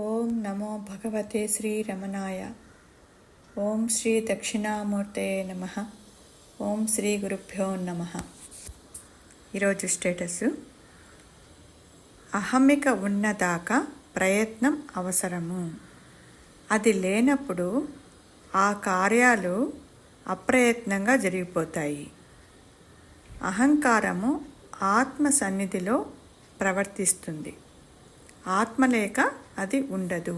ఓం నమో భగవతే శ్రీ రమణాయ. ఓం శ్రీ దక్షిణామూర్తే నమ. ఓం శ్రీ గురుభ్యో నమ. ఈరోజు స్టేటస్: అహమిక ఉన్నదాకా ప్రయత్నం అవసరము. అది లేనప్పుడు ఆ కార్యాలు అప్రయత్నంగా జరిగిపోతాయి. అహంకారము ఆత్మ సన్నిధిలో ప్రవర్తిస్తుంది. ఆత్మ లేక అది ఉండదు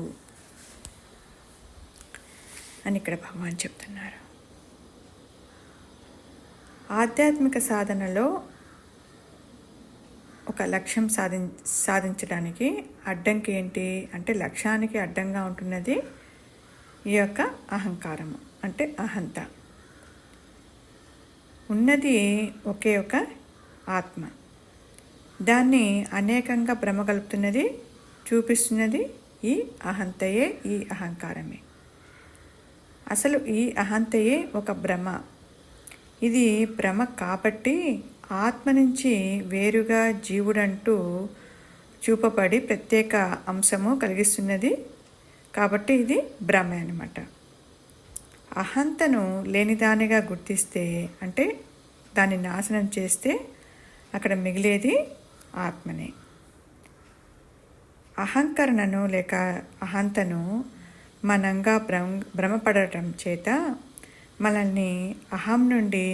అని ఇక్కడ భగవాన్ చెప్తున్నారు. ఆధ్యాత్మిక సాధనలో ఒక లక్ష్యం సాధించడానికి అడ్డంకి ఏంటి అంటే, లక్ష్యానికి అడ్డంగా ఉంటున్నది ఈ యొక్క అహంకారము, అంటే అహంత. ఉన్నది ఒకే ఒక ఆత్మ. దాన్ని అనేకంగా భ్రమగలుపుతున్నది, చూపిస్తున్నది ఈ అహంతయే, ఈ అహంకారమే. అసలు ఈ అహంతయే ఒక భ్రమ. ఇది భ్రమ కాబట్టి ఆత్మ నుంచి వేరుగా జీవుడంటూ చూపబడి ప్రత్యేక అంశము కలిగిస్తున్నది. కాబట్టి ఇది భ్రమ అన్నమాట. అహంతను లేనిదానిగా గుర్తిస్తే, అంటే దాన్ని నాశనం చేస్తే అక్కడ మిగిలేది ఆత్మనే. అహంకరణను లేక అహంతను మనంగా భ్రమపడటం చేత మనల్ని అహం నుండి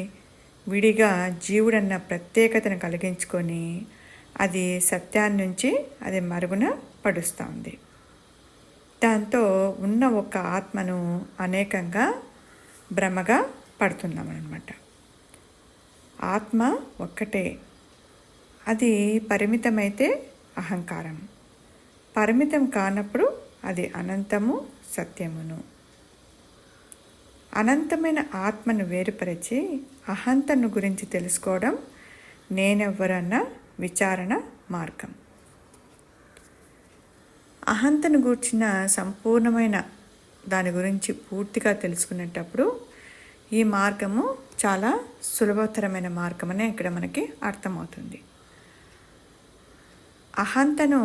విడిగా జీవుడన్న ప్రత్యేకతను కలిగించుకొని అది సత్యాన్ని నుంచి అది మరుగున పడుస్తుంది. దాంతో ఉన్న ఒక ఆత్మను అనేకంగా భ్రమగా పడుతున్నామన్నమాట. ఆత్మ ఒక్కటే. అది పరిమితమైతే అహంకారం, పరిమితం కానప్పుడు అది అనంతము, సత్యమును. అనంతమైన ఆత్మను వేరుపరిచి అహంతను గురించి తెలుసుకోవడం నేనెవ్వరన్న విచారణ మార్గం. అహంతను గూర్చిన సంపూర్ణమైన దాని గురించి పూర్తిగా తెలుసుకునేటప్పుడు ఈ మార్గము చాలా సులభతరమైన మార్గమనే ఇక్కడ మనకి అర్థమవుతుంది. అహంతను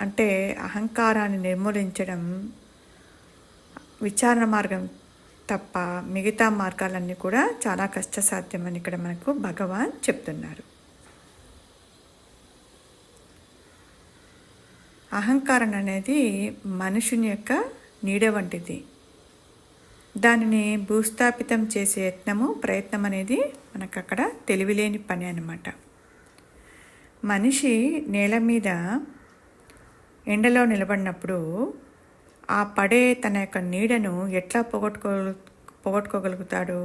అంటే అహంకారాన్ని నిర్మూలించడం విచారణ మార్గం తప్ప మిగతా మార్గాలన్నీ కూడా చాలా కష్టసాధ్యమని ఇక్కడ మనకు భగవాన్ చెప్తున్నారు. అహంకారం అనేది మనుషుని యొక్క నీడ వంటిది. దానిని భూస్థాపితం చేసే ప్రయత్నం అనేది మనకు అక్కడ తెలివిలేని పని అన్నమాట. మనిషి నేల మీద ఎండలో నిలబడినప్పుడు ఆ పడే తన యొక్క నీడను ఎట్లా పోగొట్టుకోగలుగుతాడు?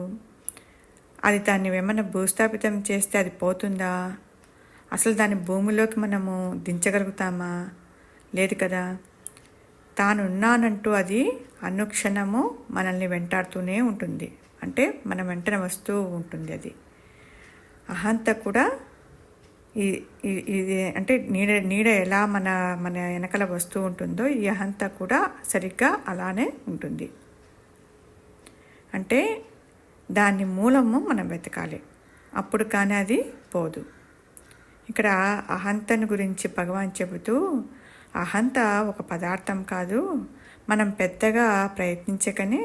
అది దాన్ని ఏమన్నా భూస్థాపితం చేస్తే అది పోతుందా? అసలు దాన్ని భూమిలోకి మనము దించగలుగుతామా? లేదు కదా. తానున్నానంటూ అది అనుక్షణము మనల్ని వెంటాడుతూనే ఉంటుంది. అంటే మనం వెంటనే వస్తూ ఉంటుంది. అది అహంత కూడా ఇది అంటే నీడ ఎలా మన వెనకల వస్తూ ఉంటుందో ఈ అహంత కూడా సరిగ్గా అలానే ఉంటుంది. అంటే దాని మూలము మనం వెతకాలి, అప్పుడు కానీ అది పోదు. ఇక్కడ అహంతను గురించి భగవాన్ చెబుతూ, అహంత ఒక పదార్థం కాదు, మనం పెద్దగా ప్రయత్నించకనే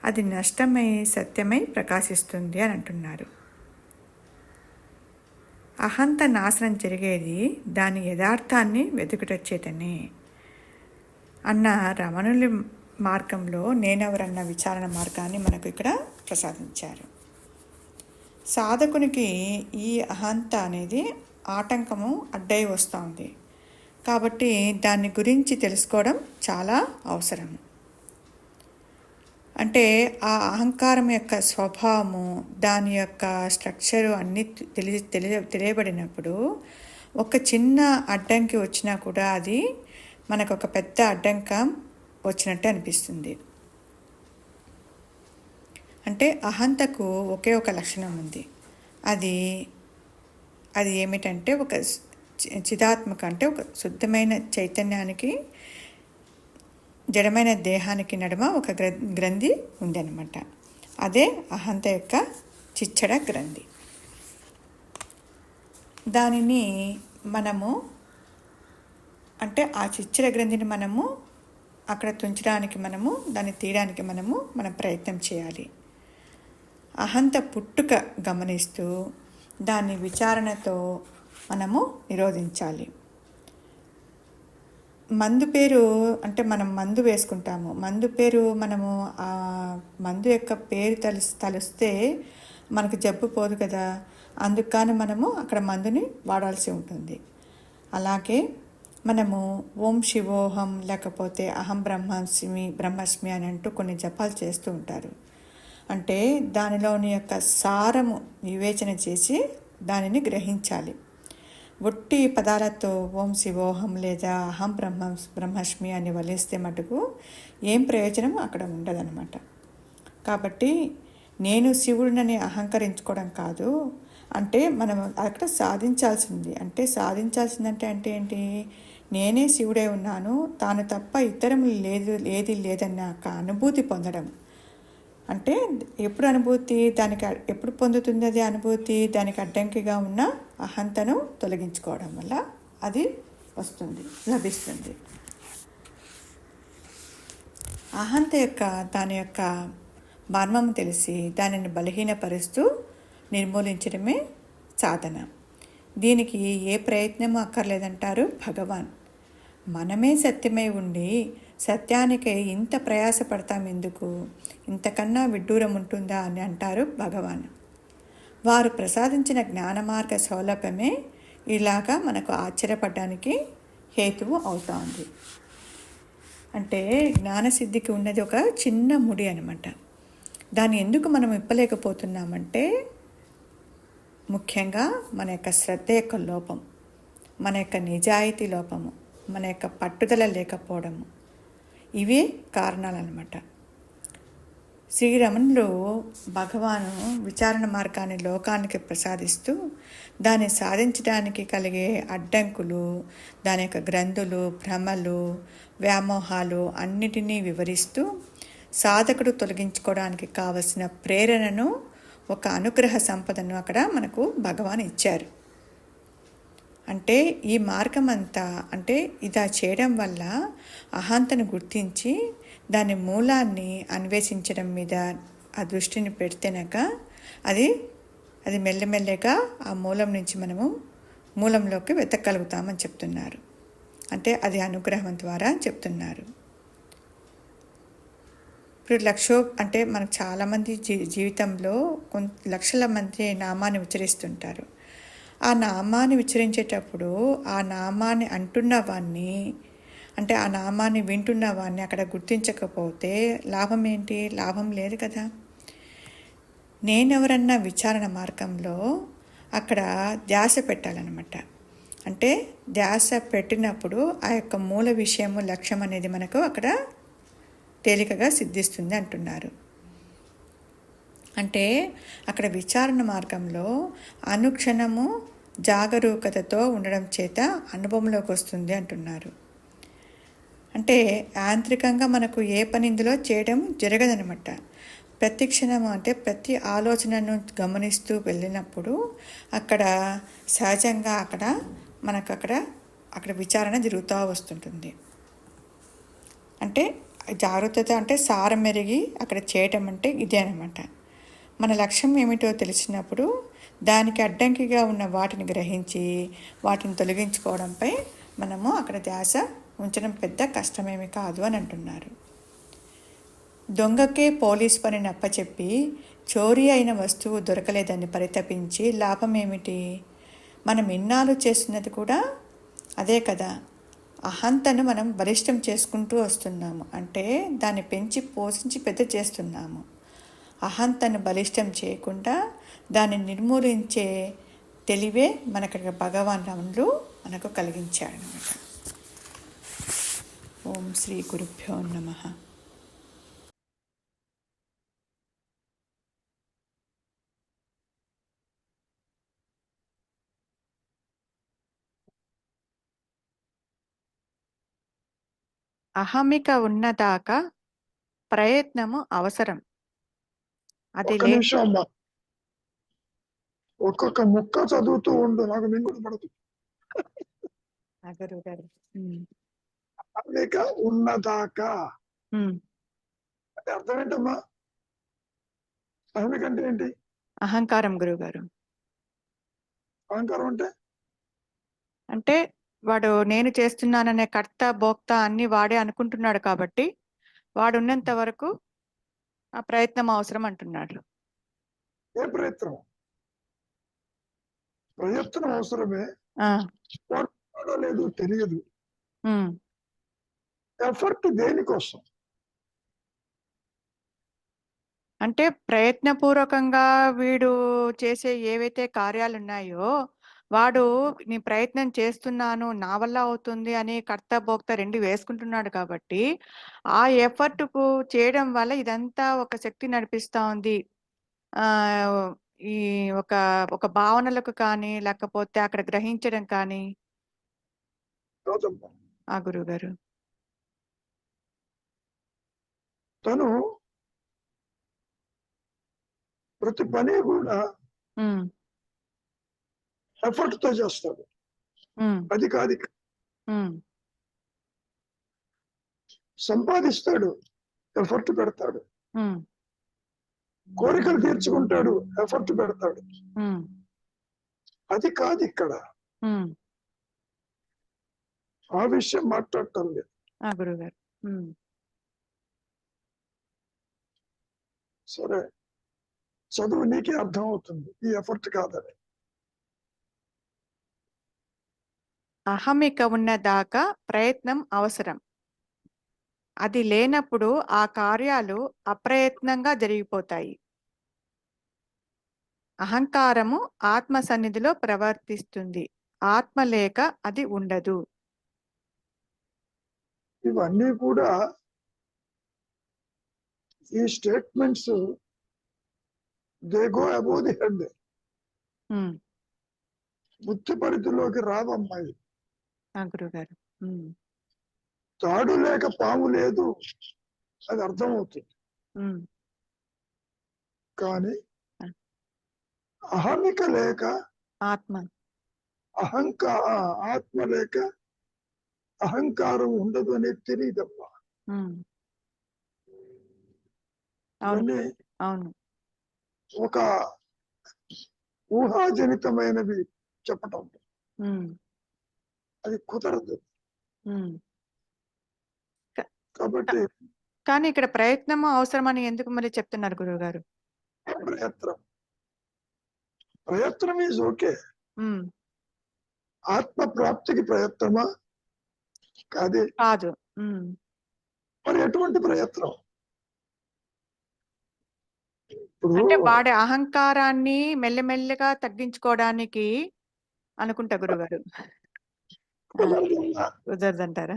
అది నష్టమై సత్యమై ప్రకాశిస్తుంది అని అంటున్నారు. అహంత నాశనం జరిగేది దాని యథార్థాన్ని వెతుకుటచ్చేతనే అన్న రమణుల మార్గంలో నేనెవరన్న విచారణ మార్గాన్ని మనకు ఇక్కడ ప్రసాదించారు. సాధకునికి ఈ అహంత అనేది ఆటంకము అడ్డై వస్తుంది. కాబట్టి దాని గురించి తెలుసుకోవడం చాలా అవసరం. అంటే ఆ అహంకారం యొక్క స్వభావము, దాని యొక్క స్ట్రక్చరు అన్నీ తెలియబడినప్పుడు ఒక చిన్న అడ్డంకి వచ్చినా కూడా అది మనకు ఒక పెద్ద అడ్డంకం వచ్చినట్టు అనిపిస్తుంది. అంటే అహంతకు ఒకే ఒక లక్షణం ఉంది. అది ఏమిటంటే ఒక చిదాత్మక, అంటే ఒక శుద్ధమైన చైతన్యానికి జడమైన దేహానికి నడుమ ఒక గ్రంథి ఉందన్నమాట. అదే అహంత యొక్క చిచ్చడ గ్రంథి. దానిని మనము అంటే ఆ చిచ్చర గ్రంథిని మనము అక్కడ తుంచడానికి మనము దాన్ని తీయడానికి మనం ప్రయత్నం చేయాలి. అహంత పుట్టుక గమనిస్తూ దాన్ని విచారణతో మనము నిరోధించాలి. మందు పేరు అంటే మనం మందు వేసుకుంటాము. మందు పేరు మనము ఆ మందు యొక్క పేరు తలిస్తే మనకు జబ్బు పోదు కదా. అందుకు కానీ మనము అక్కడ మందుని వాడాల్సి ఉంటుంది. అలాగే మనము ఓం శివోహం లేకపోతే అహం బ్రహ్మస్మి అని అంటూ కొన్ని జపాలు చేస్తూ ఉంటారు. అంటే దానిలోని యొక్క సారము వివేచన చేసి దానిని గ్రహించాలి. ఒట్టి పదాలతో ఓం శివోహం లేదా అహం బ్రహ్మస్మి అని వలిస్తే మటుకు ఏం ప్రయోజనం అక్కడ ఉండదన్నమాట. కాబట్టి నేను శివుడినని అహంకరించుకోవడం కాదు, అంటే మనం అక్కడ సాధించాల్సింది. అంటే సాధించాల్సిందంటే అంటే ఏంటి? నేనే శివుడే ఉన్నాను, తాను తప్ప ఇతరము ఏది లేదన్న అనుభూతి పొందడం. అంటే ఎప్పుడు అనుభూతి దానికి ఎప్పుడు పొందుతుంది అది అనుభూతి? దానికి అడ్డంకిగా ఉన్న అహంతను తొలగించుకోవడం వల్ల అది లభిస్తుంది. అహంత యొక్క దాని యొక్క మర్మం తెలిసి దానిని బలహీనపరుస్తూ నిర్మూలించడమే సాధన. దీనికి ఏ ప్రయత్నము అక్కర్లేదంటారు భగవాన్. మనమే సత్యమై ఉండి సత్యానికై ఇంత ప్రయాసపడతాం ఎందుకు? ఇంతకన్నా విడ్డూరం ఉంటుందా అని అంటారు భగవాన్. వారు ప్రసాదించిన జ్ఞాన మార్గ సౌలభ్యమే ఇలాగా మనకు ఆశ్చర్యపడడానికి హేతువు అవుతా ఉంది. అంటే జ్ఞానసిద్ధికి ఉన్నది ఒక చిన్న ముడి అనమాట. దాన్ని ఎందుకు మనం ఇప్పలేకపోతున్నామంటే ముఖ్యంగా మన యొక్క శ్రద్ధ యొక్క లోపం, మన యొక్క నిజాయితీ లోపము, మన యొక్క పట్టుదల లేకపోవడము, ఇవే కారణాలన్నమాట. శ్రీరమణులు భగవాను విచారణ మార్గాన్ని లోకానికి ప్రసాదిస్తూ దాన్ని సాధించడానికి కలిగే అడ్డంకులు, దాని యొక్క గ్రంథులు, భ్రమలు, వ్యామోహాలు అన్నిటినీ వివరిస్తూ సాధకుడు తొలగించుకోవడానికి కావలసిన ప్రేరణను, ఒక అనుగ్రహ సంపదను అక్కడ మనకు భగవాన్ ఇచ్చారు. అంటే ఈ మార్గం అంతా అంటే ఇలా చేయడం వల్ల అహంతను గుర్తించి దాని మూలాన్ని అన్వేషించడం మీద ఆ దృష్టిని పెడితేనక అది మెల్లమెల్లగా ఆ మూలం నుంచి మనము మూలంలోకి వెతకగలుగుతామని చెప్తున్నారు. అంటే అది అనుగ్రహం ద్వారా చెప్తున్నారు. ఇప్పుడు అంటే మనకు చాలామంది జీవితంలో లక్షల మంది నామాన్ని ఉచ్చరిస్తుంటారు. ఆ నామాన్ని ఉచ్చరించేటప్పుడు ఆ నామాన్ని అంటున్న వాడిని, అంటే ఆ నామాన్ని వింటున్న వాడిని అక్కడ గుర్తించకపోతే లాభం ఏంటి? లాభం లేదు కదా. నేనెవరన్నా విచారణ మార్గంలో అక్కడ ధ్యాస పెట్టాలన్నమాట. అంటే ధ్యాస పెట్టినప్పుడు ఆ యొక్క మూల విషయము, లక్ష్యం అనేది మనకు అక్కడ తేలికగా సిద్ధిస్తుంది అంటున్నారు. అంటే అక్కడ విచారణ మార్గంలో అనుక్షణము జాగరూకతతో ఉండడం చేత అనుభవంలోకి వస్తుంది అంటున్నారు. అంటే యాంత్రికంగా మనకు ఏ పని ఇందులో చేయడం జరగదనమాట. ప్రతి క్షణము అంటే ప్రతి ఆలోచనను గమనిస్తూ వెళ్ళినప్పుడు అక్కడ సహజంగా మనకు అక్కడ విచారణ జరుగుతూ వస్తుంటుంది. అంటే జాగ్రత్త అంటే సారం మెరిగి అక్కడ చేయటం అంటే ఇదే అనమాట. మన లక్ష్యం ఏమిటో తెలిసినప్పుడు దానికి అడ్డంకిగా ఉన్న వాటిని గ్రహించి వాటిని తొలగించుకోవడంపై మనము అక్కడ ధ్యాస ఉంచడం పెద్ద కష్టమేమి కాదు అని అంటున్నారు. దొంగకే పోలీస్ పనిని అప్పచెప్పి చోరీ అయిన వస్తువు దొరకలేదని పరితపించి లాభం ఏమిటి? మనం ఇన్నాళ్ళు చేస్తున్నది కూడా అదే కదా. అహంతను మనం బలిష్టం చేసుకుంటూ వస్తున్నాము. అంటే దాన్ని పెంచి పోషించి పెద్ద చేస్తున్నాము. అహంతను బలిష్టం చేయకుండా దాన్ని నిర్మూలించే తెలివే మనకు భగవాన్ రాములు మనకు కలిగించాడనమాట. ఓం శ్రీ గురుభ్యో నమః. అహమిక ఉన్నదాకా ప్రయత్నము అవసరం. అది ఒక్క నిమిషం అమ్మా, ఒక్కొక్క ముక్క చదువుతూ ఉండు, నాకు మింగుడు పడదు. గురువు గారు అహమిక ఉన్నదాకా అంటే అర్థం ఏంటమ్మా? అహమిక అంటే ఏంటి? అహంకారం గురుగారు. అహంకారం అంటే అంటే వాడు నేను చేస్తున్నాననే కర్త భోక్త అన్ని వాడే అనుకుంటున్నాడు కాబట్టి వాడు ఉన్నంత వరకు ఆ ప్రయత్నం అవసరం అంటున్నాడు. ఏ ప్రయత్నం? ప్రయత్నం అవసరమే. వాడు లేదు తెలియదు. ఎఫర్ట్ దేనికోసం? అంటే ప్రయత్నపూర్వకంగా వీడు చేసే ఏవైతే కార్యాలు ఉన్నాయో వాడు నీ ప్రయత్నం చేస్తున్నాను నా వల్ల అవుతుంది అని కర్త భోక్త రెండు వేసుకుంటున్నాడు కాబట్టి ఆ ఎఫర్ట్ కు చేయడం వల్ల ఇదంతా ఒక శక్తి నడిపిస్తా ఉంది. ఆ ఈ ఒక ఒక భావనలకు కానీ లేకపోతే అక్కడ గ్రహించడం కానీ. ఆ గురువు గారు తను ప్రతి పని కూడా ఎఫర్ట్ తో చేస్తాడు. అది కాదు, సంపాదిస్తాడు, ఎఫర్ట్ పెడతాడు. కోరికలు తీర్చుకుంటాడు, ఎఫర్ట్ పెడతాడు. అది కాదు ఇక్కడ. ఆ విషయం మాట్లాడటం లేదు. గురుగారు సరే, చదువు నీకే అర్థం అవుతుంది ఈ ఎఫర్ట్ కాదని. అహమిక ఉన్నదాకా ప్రయత్నం అవసరం. అది లేనప్పుడు ఆ కార్యాలు అప్రయత్నంగా జరిగిపోతాయి. అహంకారము ఆత్మ సన్నిధిలో ప్రవర్తిస్తుంది. ఆత్మ లేక అది ఉండదు. ఇవన్నీ కూడా ఈ statements they go above the head. బుద్ధి పరిధిలోకి రావమ్మాయి. గురుగారు తాడు లేక పాము లేదు అది అర్థమవుతుంది. కానీ అహమిక లేక ఆత్మ ఆత్మ లేక అహంకారం ఉండదు అనేది తెలియదమ్మా. అవును, ఒక ఊహాజనితమైనవి చెప్పటం అది కుదరదు. కాబట్టి కానీ ఇక్కడ ప్రయత్నము అవసరమని ఎందుకు మరి చెప్తున్నారు గురువు గారు? ప్రయత్నం ఈజ్ ఓకే. ఆత్మ ప్రాప్తికి ప్రయత్నమా? కాదు. మరి ఎటువంటి ప్రయత్నం? అంటే వాడి అహంకారాన్ని మెల్లమెల్లగా తగ్గించుకోవడానికి అనుకుంటా గురుగారు. కుదరదంటారా?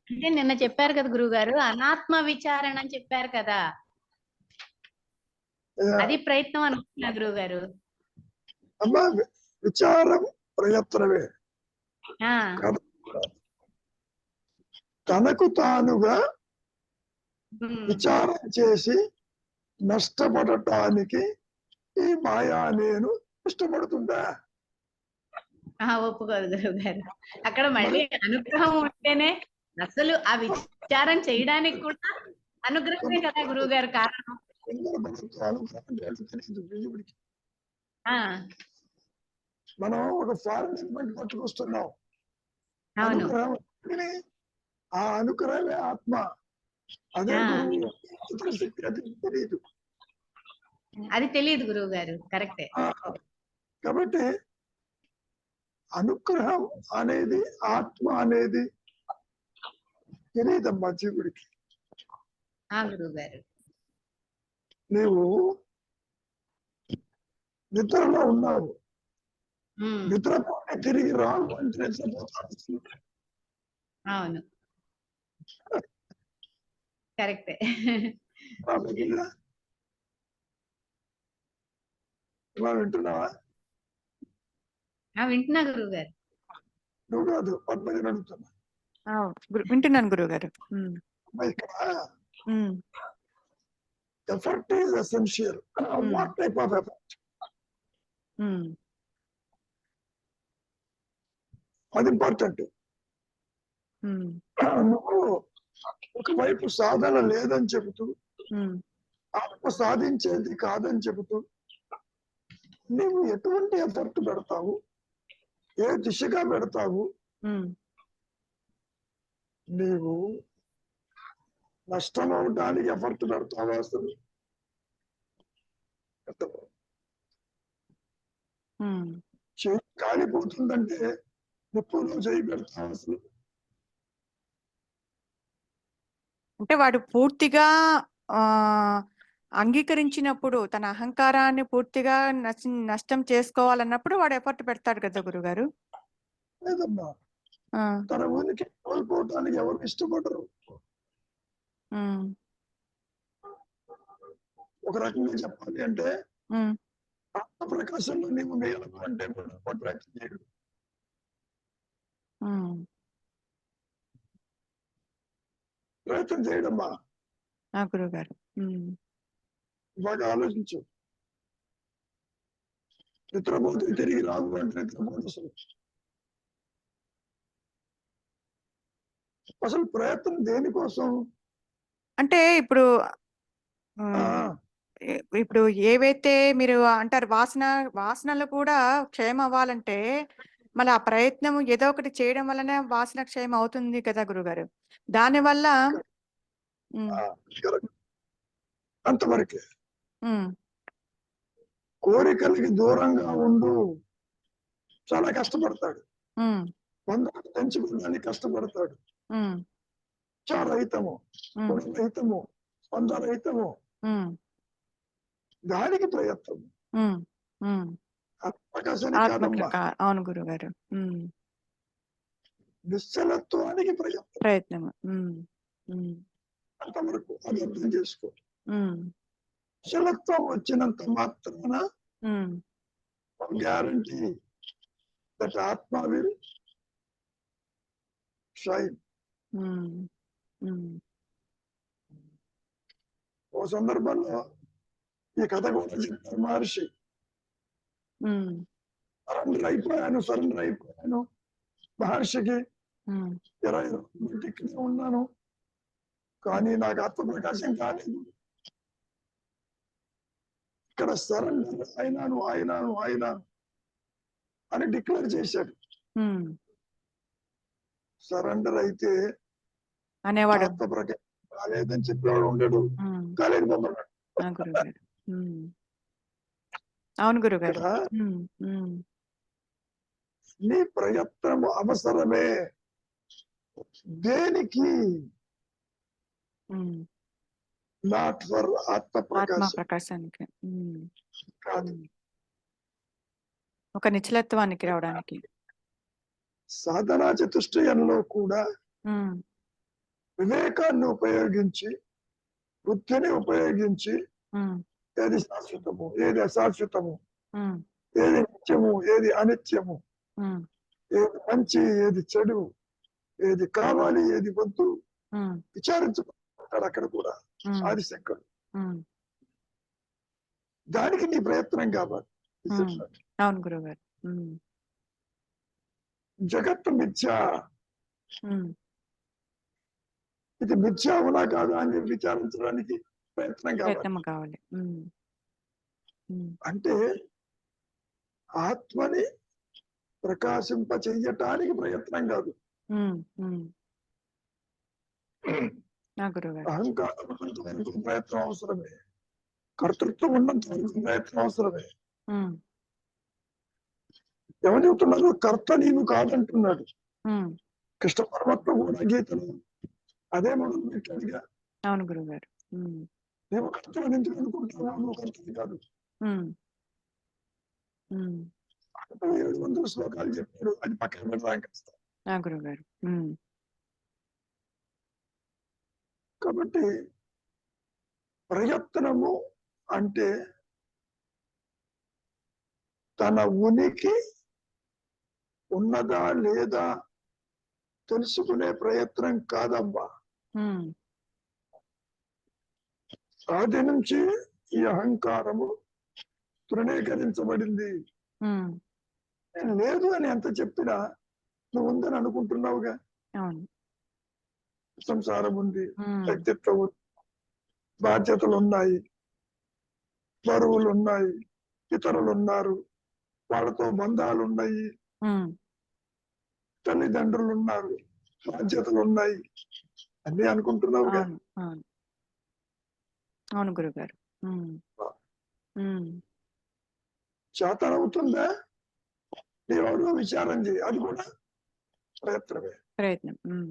అంటే నిన్న చెప్పారు కదా గురుగారు, అనాత్మ విచారణ అని చెప్పారు కదా, అది ప్రయత్నం అనుకుంటున్నా గురుగారు. అమ్మా, విచారం ప్రయత్నమే. తనకు తానుగా విచారం చేసి నష్టపడటానికి ఈ మాయా నేను ఇష్టపడుతుందా? ఒప్పుకోదు గురువు గారు. అక్కడ మళ్ళీ అనుగ్రహం ఉంటేనే అసలు ఆ విచారం చేయడానికి కూడా అనుగ్రహమే కదా గురువు గారు కారణం. మనం ఒక ఫారెన్ పట్టుకొస్తున్నాం. ఆ అనుగ్రహమే ఆత్మ. అదే తెలియదు. అది తెలియదు గురువు గారు. కరెక్టే. కాబట్టి అనుగ్రహం అనేది ఆత్మ అనేది తెలియదమ్మా జీవుడికి. గురువు గారు, నీవు నిద్రలో ఉన్నావు, నిద్రపోతే తిరిగి రావు అంటే అవును, కరెక్టే. వింటున్నావా? వింటున్నా గురువు గారు. నువ్వు కాదు, పద్మజని అడుగుతున్నా. వింటున్నాను గురువు గారు. Effort is essential. What type of effort? అది ఇంపార్టెంట్. ఉమ్, నువ్వు ఒకవైపు సాధన లేదని చెబుతూ ఉమ్, ఆత్మ సాధించేది కాదని చెబుతూ నీవు ఎటువంటి ఎఫర్ట్ పెడతావు, ఏ దిశగా పెడతావు? ఉమ్, నీవు నష్టం అవడానికి ఎఫర్ట్ పెడతావా అసలు? ఉమ్. చేయి కాలిపోతుందంటే నిప్పులో చేయి పెడతావా అసలు? అంటే వాడు పూర్తిగా ఆ అంగీకరించినప్పుడు తన అహంకారాన్ని పూర్తిగా నష్టం చేసుకోవాలన్నప్పుడు వాడు ఎఫర్ట్ పెడతాడు కదా గురుగారు. లేదమ్మా, ఆ, తన ఉనికి కోల్పోవటానికి ఎవరు ఇష్టపడరు. ఉమ్, ఒక రకంగా చెప్పాలి అంటే ఉమ్, ఆత్మ ప్రకాశంలో నీవు మేలకు అంటే ప్రయత్నం చేయడు. ఉమ్. ప్రయత్నం చేయడమ్మా. ఆ గురుగారు. ఉమ్, బాగా ఆలోచించు. నిద్రపోతే తిరిగి రాదు అంటే నిద్రపోతే అసలు ప్రయత్నం దేనికోసం? అంటే ఇప్పుడు ఆ, ఇప్పుడు ఏవైతే మీరు అంటారు వాసనలు కూడా క్షయం అవ్వాలంటే మళ్ళీ ఆ ప్రయత్నం ఏదో ఒకటి చేయడం వల్లనే వాసన క్షయం అవుతుంది కదా గురుగారు. దానివల్ల ఉమ్, ఆ, correct. అంతవరకే. ఉమ్, కోరికలకి దూరంగా ఉండు. చాలా కష్టపడతాడు. ఉమ్, వందలు పెంచుకోవడానికి కష్టపడతాడు. ఉమ్, రహితము, ఉమ్, రహితము, రహితము, ఉమ్, దానికి ప్రయత్నం. ఉమ్, ఉమ్. ఆత్మకాశానికి కాదమ్మా, అవును గురుగారు. నిశ్చలత్వానికి ప్రయత్నం. ప్రయత్నం. ఉమ్, ఉమ్, అంతవరకు అది అర్థం చేసుకో. ఉమ్, నిశ్చలత్వం వచ్చినంత మాత్రాన ఉమ్, గ్యారంటీ దట్ ఆత్మ విల్ షైన్. ఉమ్, ఉమ్, ఓ సందర్భంలో ఈ కథ కూడా చెప్పారు మహర్షి. ఉమ్, సరెండర్ అయిపోయాను మహర్షికి. ఉమ్, 20 రోజులు ఇక్కడే ఉన్నాను, కానీ నాకు ఆత్మప్రకాశం కాలేదు. ఇక్కడ సరెండర్ అయినాను అని డిక్లేర్ చేశాడు. ఉమ్. సరెండర్ అయితే అనేవాడు. ఆత్మప్రకాశం కాలేదని చెప్పేవాడు ఉండడు. ఉమ్, కాలేకపోతున్నాడు. ఆ గురుగారు. అవును గురుగారు. ఇక్కడ ఉమ్, ఉమ్, నీ ప్రయత్నం అవసరమే. దేనికి? ఉమ్. నాట్ ఫర్ ఆత్మ ఆత్మప్రకాశం ప్రకాశానికి. కాదు, ఒక నిశ్చలత్వానికి రావడానికి. సాధనా చతుష్టయంలో కూడా ఉమ్, వివేకాన్ని ఉపయోగించి, బుద్ధిని ఉపయోగించి ఉమ్, ఏది శాశ్వతము, ఏది అశాశ్వతము, ఉమ్, ఏది నిత్యము, ఏది అనిత్యము, ఉమ్, ఏది మంచి, ఏది చెడు, ఏది కావాలి, ఏది వద్దు ఉమ్, విచారించుకుంటాడు అక్కడ కూడా ఉమ్, ఆదిశంకరుడు. ఉమ్, దానికి నీ ప్రయత్నం కావాలి. అవును గురుగారు. జగత్తు మిథ్య, ఉమ్, ఇది మిథ్య అవునా కాదా అని విచారించడానికి ప్రయత్నం కావాలి. ప్రయత్నం కావాలి. అంటే ఆత్మని ప్రకాశింప చెయ్యటానికి ప్రయత్నం కాదు. నా గురుగారు. అహంకారం ఉన్నంత వరకు ప్రయత్నం అవసరమే, కర్తృత్వం ఉన్నంత వరకు ప్రయత్నం అవసరమే. ఎవరు చెబుతున్నారు? కర్త నీవు కాదంటున్నాడు కృష్ణ పరమాత్మ కూడా గీతలు అదే మొదలు పెట్టాడుగా. అవును గురుగారు. నేను కర్తని ఎందుకు అనుకుంటున్నావు? నువ్వు కర్తని కాదు. 700 శ్లోకాలు చెప్పాడు, అది పక్కన పెడదాం. నా గురుగారు. కాబట్టి ప్రయత్నము అంటే తన ఉనికి ఉన్నదా లేదా తెలుసుకునే ప్రయత్నం కాదమ్మా. ఆది నుంచి ఈ అహంకారము తృణీకరించబడింది. నేను లేదు అని ఎంత చెప్పినా నువ్వు ఉందని అనుకుంటున్నావుగా. అవును. సంసారం ఉంది, ఉమ్, వ్యక్తిత్వం ఉంది, బాధ్యతలు ఉన్నాయి, బరువులు ఉన్నాయి, ఇతరులు ఉన్నారు, వాళ్ళతో బంధాలు ఉన్నాయి, ఉమ్, తల్లిదండ్రులు ఉన్నారు, బాధ్యతలు ఉన్నాయి, అన్ని అనుకుంటున్నావుగా. అవును అవును అవును గురుగారు. ఉమ్, ఉమ్, చేతనవుతుందా దేవుడు విచారం చేయి, అది కూడా ప్రయత్నమే. ప్రయత్నం. ఉమ్,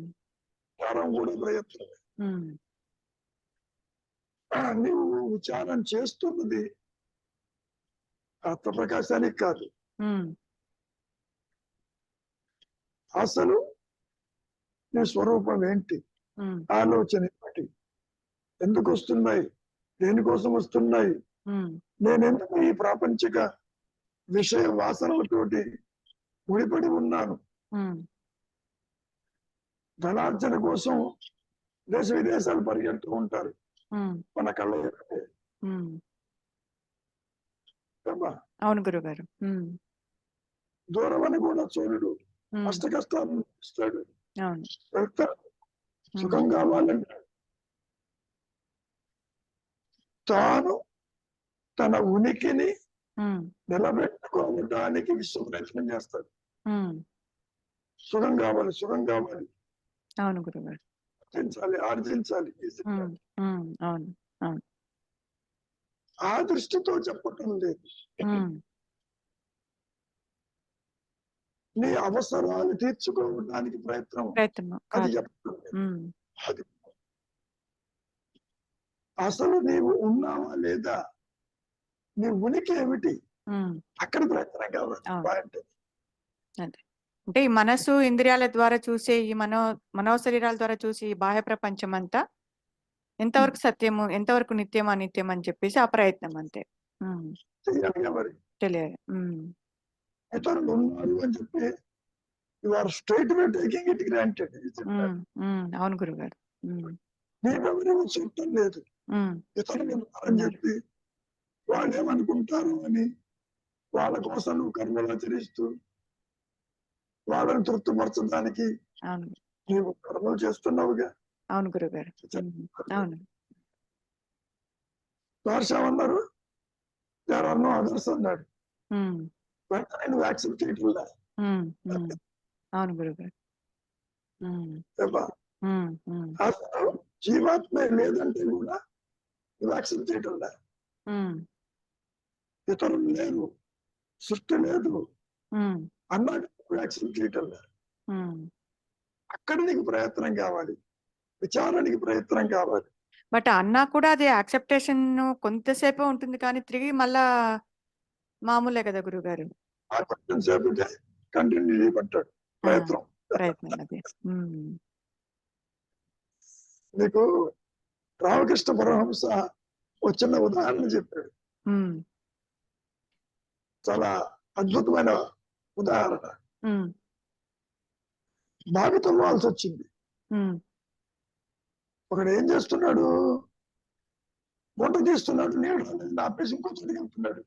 విచారం కూడా ప్రయత్నమే. ఉమ్, నీవు విచారం చేస్తున్నది ఆత్మప్రకాశానికి కాదు, ఉమ్, అసలు నీ స్వరూపం ఏంటి, ఉమ్, ఆలోచన ఏమిటి, ఎందుకు వస్తున్నాయి, దేనికోసం వస్తున్నాయి, ఉమ్, నేనెందుకు ఈ ప్రాపంచిక విషయ వాసనలతోటి ముడిపడి ఉన్నాను. ఉమ్, ధనార్జన కోసం దేశ విదేశాలు పరిగెడుతూ ఉంటారు ఉమ్, మన కళ్ళ ఎదుటే. ఉమ్. ఏమ్మా, అవును గురుగారు. ఉమ్, దూరం అని కూడా చూడడు, ఉమ్, అష్ట కష్టాలు ఇస్తాడు, అవును. వెళ్తాడు, ఉమ్, సుఖం కావాలంటే తాను తన ఉనికిని ఉమ్, నిలబెట్టుకోవడానికి విశ్వ ప్రయత్నం చేస్తాడు. ఉమ్, సుఖం కావాలి, సుఖం కావాలి, అవును గురుగారు. ఆర్జించాలి, ఆర్జించాలి. ఉమ్, ఉమ్, అవును అవును. ఆ దృష్టితో చెప్పటం లేదు. ఉమ్, నీ అవసరాలు తీర్చుకోవడానికి ప్రయత్నం, ప్రయత్నం అది కాదు. చెప్పటం లేదు. ఉమ్, అది అసలు నీవు ఉన్నావా లేదా, నీ ఉనికి ఏమిటి, ఉమ్, అక్కడ ప్రయత్నం కావాలి. అవును. పాయింట్. అదే అంటే ఈ మనసు ఇంద్రియాల ద్వారా చూసే ఈ మనోశరీరాల ద్వారా చూసి ఈ బాహ్య ప్రపంచం అంతా ఎంతవరకు సత్యము, ఎంతవరకు నిత్యం అనిత్యం అని చెప్పేసి ఆ ప్రయత్నం అంతే. ఉమ్, చెయ్యాలి మరి. తెలియాలి. ఉమ్, ఇతరులు ఉన్నారు అని చెప్పి you are straight way taking it granted. Um, um, అవును గురుగారు. ఉమ్, నీవెవరేమో చూడటం లేదు, ఉమ్, ఇతరులు ఉన్నారని ఉన్నారు. చెప్పి వాళ్ళు ఏమనుకుంటారు అని వాళ్ళ కోసం నువ్వు కర్మలు ఆచరిస్తూ వాళ్ళని తృప్తిపరచడానికి అవును నీవు కర్మలు చేస్తున్నావుగా. అవును గురుగారు. ఉమ్, అవును. భాషమన్నారు, దేర్ ఆర్ నో అదర్స్ అన్నాడు. ఉమ్, వెంటనే నువ్వు యాక్సెప్ట్ చేయట్లా. ఉమ్, ఉమ్, అవును గురుగారు. ఉమ్, ఉమ్, ఉమ్, అసలు జీవాత్మ లేదంటే కూడా నువ్వు యాక్సెప్ట్ చేయట్లా. ఉమ్, ఇతరులు లేరు, సృష్టి లేదు ఉమ్, అన్నాడు, నువ్వు యాక్సెప్ట్ చేయట్లా. ఉమ్. అక్కడ నీకు ప్రయత్నం కావాలి, విచారానికి ప్రయత్నం కావాలి. బట్ అన్నా కూడా అది యాక్సెప్టేషన్ కొంతసేపే ఉంటుంది కానీ తిరిగి మళ్ళా మామూలే కదా గురుగారు. ఆ కొంచెం సేపుకే కంటిన్యూ చేయబట్టాడు ఆ, ప్రయత్నం. ప్రయత్నం అది. ఉమ్, నీకు రామకృష్ణ పరమహంస ఒక చిన్న ఉదాహరణ చెప్పాడు, ఉమ్, చాలా అద్భుతమైన ఉదాహరణ. ఉమ్, బావి తవ్వాల్సి వచ్చింది. ఉమ్, ఒకడు ఏం చేస్తున్నాడు, గుంట తీస్తున్నాడు, నీళ్ళు ఆపేసి ఇంకో చోటుకి వెళ్తున్నాడు,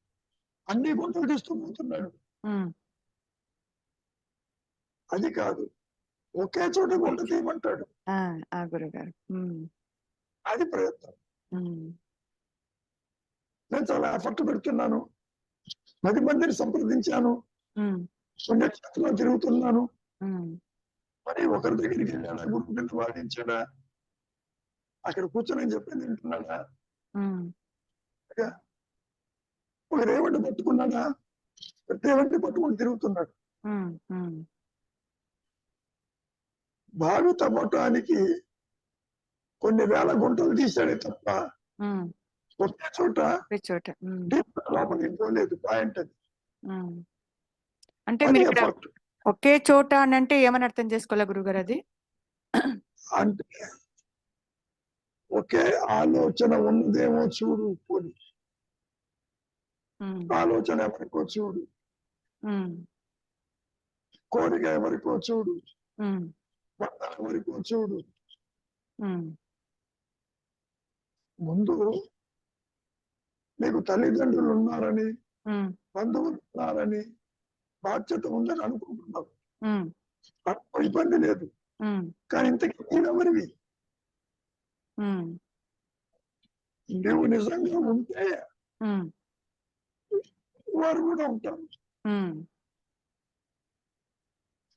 అన్ని గుంటలు తీస్తూ పోతున్నాడు. ఉమ్, అది కాదు, ఒకే చోట గుంట తీయమంటాడు, ఆ, ఆ గురుగారు. ఉమ్, అది ప్రయత్నం. ఉమ్, నేను చాలా ఎఫర్ట్ పెడుతున్నాను, 10 మందిని సంప్రదించాను, ఉమ్, పుణ్యక్షేత్రంలో తిరుగుతున్నాను, ఉమ్, మరి ఒకరి దగ్గరికి వెళ్ళాడా, గురువు కింద వాడించాడా, అక్కడ కూర్చొని చెప్పింది వింటున్నాడా, ఉమ్, ఒక రేవడిని పట్టుకున్నాడా, రేవడిని పట్టుకొని తిరుగుతున్నాడు. ఉమ్, ఉమ్, బావి తవ్వటానికి కొన్ని వేల గుంటలు తీశాడే తప్ప ఉమ్, ఒకే చోట ఈ చోట. ఉమ్, డీప్ లోపలికి పోలేదు. పాయింట్ అది. ఉమ్. అంటే అది మీరు ఇక్కడ ఎఫర్ట్. ఒకే చోట అని అంటే ఏమని అర్థం చేసుకోవాలా గురుగారు అది? అంటే ఒకే ఆలోచన ఉన్నదేమో చూడు, పోని ఉమ్, ఆలోచన ఎవరికో చూడు, ఉమ్, కోరిక ఎవరికో చూడు, ఉమ్, బంధం ఎవరికో చూడు. ఉమ్, ముందు నీకు తల్లిదండ్రులు ఉన్నారని, ఉమ్, బంధువులు ఉన్నారని, బాధ్యత ఉందని అనుకుంటున్నావు, ఉమ్, అనుకో, ఇబ్బంది లేదు. ఉమ్, కానీ ఇంతకీ నీవెవరివి, ఉమ్, నువ్వు నిజంగా ఉంటే ఉమ్, వారు కూడా ఉంటారు. ఉమ్.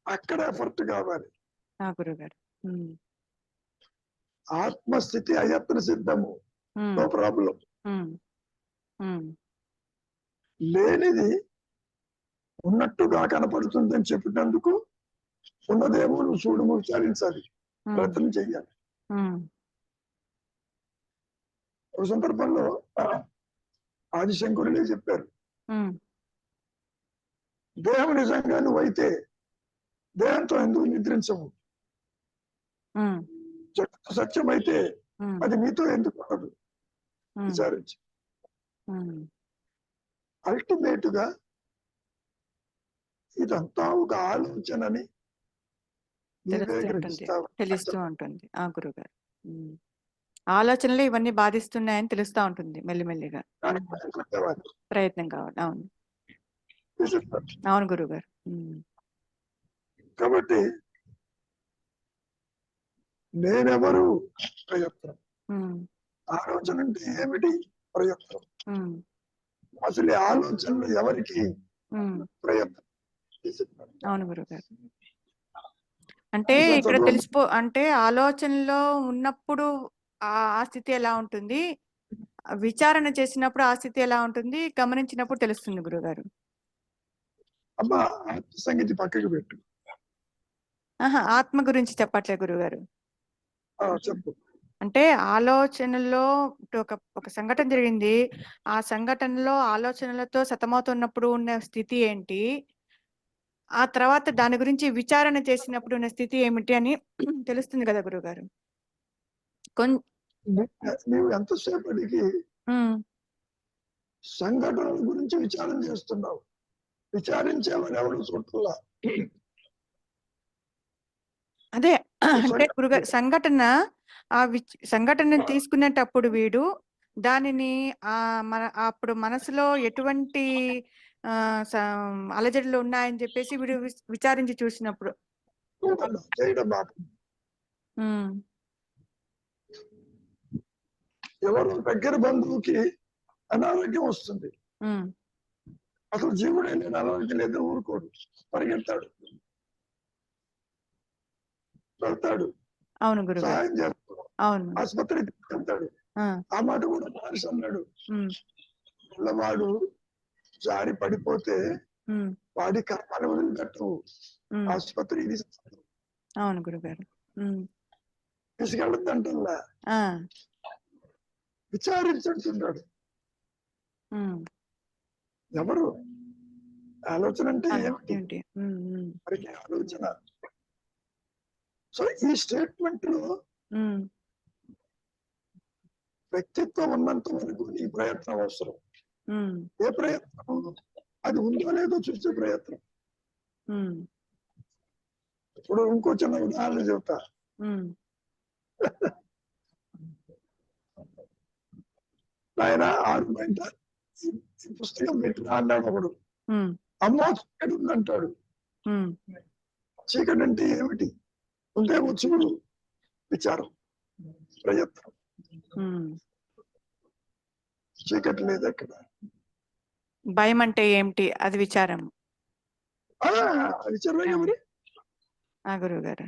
అక్కడ ఎఫర్ట్ కావాలి. ఆ గురుగారు. ఉమ్, ఆత్మస్థితి అయత్న సిద్ధము, ఉమ్, నో ప్రాబ్లం. ఉమ్, ఉమ్, లేనిది ఉన్నట్టుగా కనపడుతుందని చెప్పినందుకు ఉన్నదేమో నువ్వు చూడము, విచారించాలి, ఉమ్, ప్రయత్నం చెయ్యాలి. ఉమ్, ఒక సందర్భంలో ఆదిశంకరులే చెప్పారు, ఉమ్, దేహం నిజంగా నువ్వైతే దేహంతో ఎందుకు నిద్రించవు? ఉమ్, జగత్తు సత్యమైతే ఉమ్, అది మీతో ఎందుకు ఉండదు? ఉమ్, విచారించి ఉమ్. అల్టిమేట్ గా ఇదంతా ఒక ఆలోచనని నీవే తెలుస్తూ ఉంటుంది, గ్రహిస్తావు. తెలుస్తూ ఉంటుంది. ఆ గురుగారు. ఉమ్. ఆలోచనలు ఇవన్నీ బాధిస్తున్నాయని తెలుస్తూ ఉంటుంది మెల్లిమెల్లిగా. దానికి భయం కొట్టేవాడు. ప్రయత్నం కావాలి. అవును, This is what. అవును గురుగారు. ఉమ్, కాబట్టి నేనెవరు? ప్రయత్నం. ఉమ్, ఆలోచన అంటే ఏమిటి? ప్రయత్నం. ఉమ్, అసలు ఈ ఆలోచనలు ఎవరికి? ఉమ్. ప్రయత్నం. This is what. అవును గురుగారు. అంటే ఇంకా ఇక్కడ చదువు. అంటే ఆలోచనలో ఉన్నప్పుడు ఆ ఆ స్థితి ఎలా ఉంటుంది, విచారణ చేసినప్పుడు ఆ స్థితి ఎలా ఉంటుంది, గమనించినప్పుడు తెలుస్తుంది గురుగారు. అమ్మా, ఆత్మ సంగతి పక్కకి పెట్టు. ఆహా, ఆత్మ గురించి చెప్పట్లే గురుగారు. చెప్పు. అంటే ఆలోచనలో ఒక ఒక సంఘటన జరిగింది, ఆ సంఘటనలో ఆలోచనలతో సతమవుతున్నప్పుడు ఉన్న స్థితి ఏంటి, ఆ తర్వాత దాని గురించి విచారణ చేసినప్పుడు ఉన్న స్థితి ఏమిటి అని తెలుస్తుంది కదా గురుగారు. నీవు ఎంతసేపటికి ఉమ్, సంఘటనల గురించి విచారం చేస్తున్నావు? విచారించేవాడు ఎవడు చుట్టూలా? అదే అంటే గురుగారు సంఘటన, సంఘటనను తీసుకునేటప్పుడు వీడు దానిని అప్పుడు మనసులో ఎటువంటి ఆ అలజడులు ఉన్నాయని చెప్పేసి వీడు విచారించి చూసినప్పుడు. చేయడం పాపం. ఉమ్, ఎవరు దగ్గర బంధువుకి అనారోగ్యం వస్తుంది, ఉమ్, అసలు జీవుడే నేను అనారోగ్యం లేదు ఊరుకోడు, పరిగెత్తాడు, వెళ్తాడు, అవును గురుగారు. సహాయం చేస్తాడు, అవును. ఆసుపత్రికి తీసుకెళ్తాడు. ఆ మాట కూడా మనిషి అన్నాడు, పిల్లవాడు జారి పడిపోతే వాడి కర్మను వదిలిపెట్టవు, ఆసుపత్రికి తీసుకెళ్తాడు. అవును గురుగారు. తీసుకెళ్ళద్దంటల్లా, విచారించుంటున్నాడు. ఎవరు? ఆలోచన అంటే ఏమిటి? మరికి ఆలోచన. సో ఈ స్టేట్మెంట్ లో వ్యక్తిత్వం ఉన్నంత వరకు నీ ప్రయత్నం అవసరం. ఏ ప్రయత్నం? అది ఉందో లేదో చూసే ప్రయత్నం. ఇప్పుడు ఇంకో చిన్న ఉదాహరణ చెప్తా. ఆయన 6 బయట పుస్తకం పెట్టి అన్నాడు ఒకడు, అమ్మో చీకటి ఉందంటాడు. చీకటి అంటే ఏమిటి? ఉందేమో చూడు, విచారం, ప్రయత్నం. చీకటి లేదు అక్కడ. భయం అంటే ఏమిటి? అది విచారం. విచారమే మరి. గురువు గారు,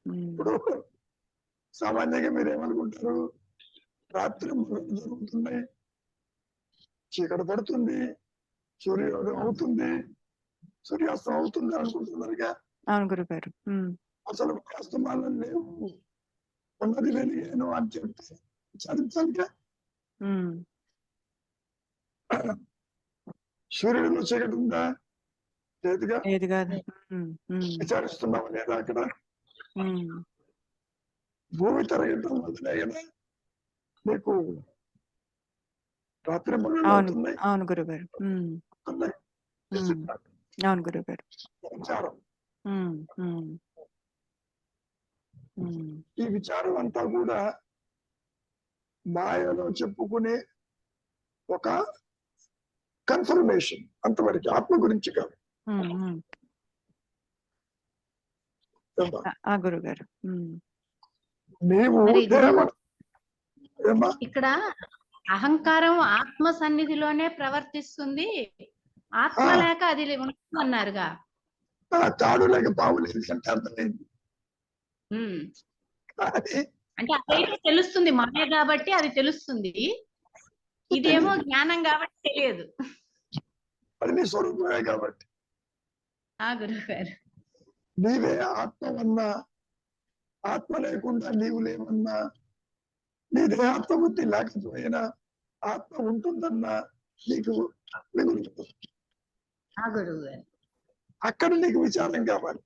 ఇప్పుడు సామాన్యంగా మీరు ఏమనుకుంటారు? రాత్రి జరుగుతున్నాయి, చీకటి పడుతుంది, సూర్యోదయం అవుతుంది, సూర్యాస్తం అవుతుంది అనుకుంటున్నారుగా. అవును గురుగారు. అసలు అస్తమానం లేవు, ఉన్నది వెలిగేను అని చెప్తే విచారించాలిగా. సూర్యుడిలో చీకటి ఉందా? లేదుగా. విచారిస్తున్నావా లేదా? అక్కడ భూమి తరగటం వల్లనే కదా నీకు రాత్రి అవుతున్నాయి. అవును గురుగారు. అవును గురుగారు. విచారం. ఈ విచారం అంతా కూడా మాయలో చెప్పుకునే ఒక కన్ఫర్మేషన్, అంతవరకు. ఆత్మ గురించి కాదు. గురుగారు. నీవు మరి దేహం ఏమ్మా ఇక్కడ అహంకారం ఆత్మ సన్నిధిలోనే ప్రవర్తిస్తుంది, ఆత్మ లేక అది ఉంటుందన్నారుగా. తాడు లేక పావు లేదు అంటే అర్థమైంది. ఉమ్. కానీ అంటే అదైతే తెలుస్తుంది, మాయ కాబట్టి అది తెలుస్తుంది, ఇదేమో జ్ఞానం కాబట్టి తెలియదు. అది నీ స్వరూపమే కాబట్టి. గురువు గారు, నీవే ఆత్మవన్నా, ఆత్మ లేకుండా నీవు లేవన్నా, నీదే ఆత్మబుద్ధి లేకపోయినా ఆత్మ ఉంటుందన్నా నీకు మిగులుతుంది. గురువు గారు, అక్కడ నీకు విచారం కావాలి,